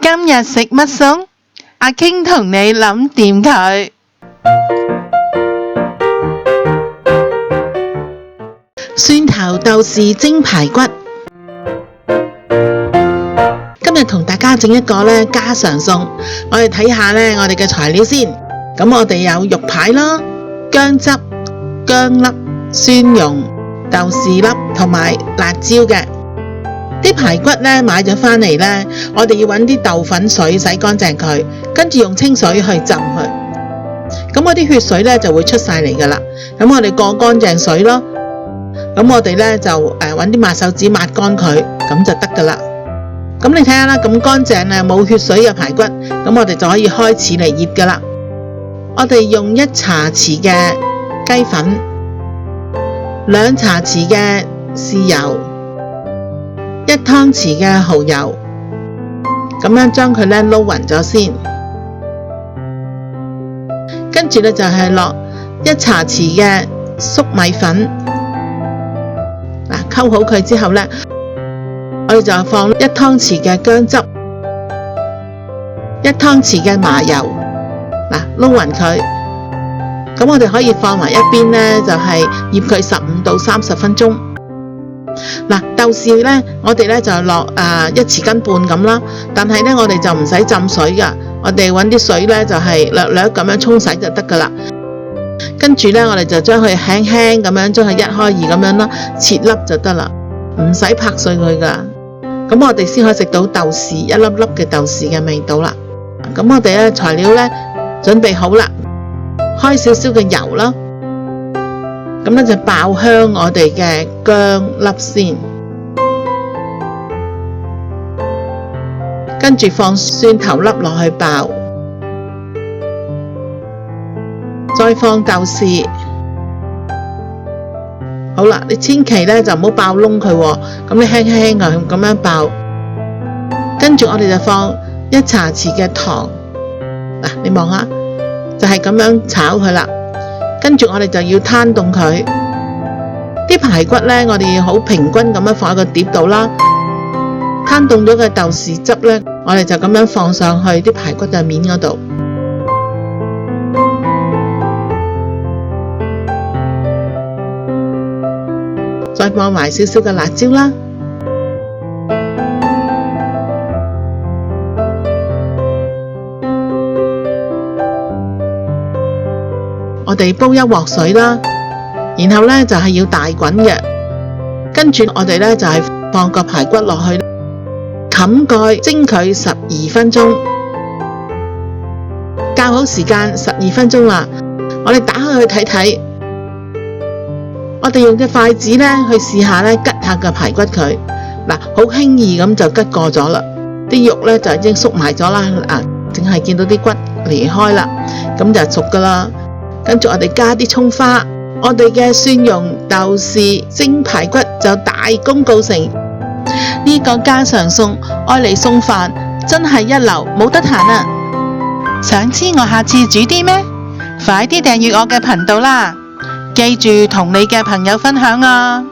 今日食乜餸？阿傾同你諗掂佢。蒜頭豆豉蒸排骨。今日同大家整一個家常餸，我哋睇下我哋嘅材料先。咁我哋有肉排啦、薑汁、薑粒、蒜蓉、豆豉粒同埋辣椒嘅。啲排骨買咗返嚟我哋要揾啲豆粉水洗乾淨佢，跟住用清水去浸佢。咁嗰啲血水就會出晒嚟噶啦。咁我哋過乾淨水咯。咁我哋就揾啲抹手紙抹乾佢，咁就得噶啦。咁你睇下啦，咁乾淨冇血水嘅排骨，咁我哋就可以開始嚟醃噶啦。我哋用1茶匙嘅雞粉、2茶匙嘅豉油、1湯匙嘅蠔油，咁樣將佢撈勻咗先。跟住就係落1茶匙嘅粟米粉。溝好佢之後我哋就放1湯匙嘅薑汁、1湯匙嘅麻油，撈勻佢。咁我哋可以放埋一邊就係醃佢15到30分鐘。豆豉我哋就落1匙羹半咁啦，但係我哋就唔使浸水噶，我哋揾啲水就係略略咁樣沖洗就得噶啦。跟住我哋就將佢輕輕咁樣將佢1開2咁樣啦，切粒就得啦，唔使拍碎佢噶。咁我哋先可以食到豆豉一粒粒嘅豆豉嘅味道啦。咁我哋材料準備好啦，開少少嘅油啦，咁就爆香我哋嘅薑粒先，跟住放蒜頭粒落去爆，再放豆豉。好啦，你千祈就唔好爆燶佢喎，咁你輕輕咁樣爆。跟住我哋就放1茶匙嘅糖，你望下，就係咁樣炒佢啦。跟住我哋就要攤凍佢。啲排骨我哋要好平均咁樣放喺個碟度啦。攤凍咗嘅豆豉汁我哋就咁樣放上去啲排骨嘅面嗰度。再放埋少少嘅辣椒啦。我哋煲1鑊水啦，然後就係要大滾嘅。跟住我哋就係放個排骨落去，冚蓋蒸佢12分鐘。校好時間12分鐘啦，我哋打開去睇睇。我哋用隻筷子去試下吉下個排骨佢，好輕易咁就吉過咗啦，啲肉就已經縮埋咗啦，淨係見到啲骨離開啦，咁就熟噶啦。跟住我哋加啲蔥花，我哋嘅蒜蓉豆豉蒸排骨就大功告成。呢個家常餸愛嚟餸飯真係一流，冇得彈啊！想知我下次煮啲咩？快啲訂閱我嘅頻道啦！記住同你嘅朋友分享啊！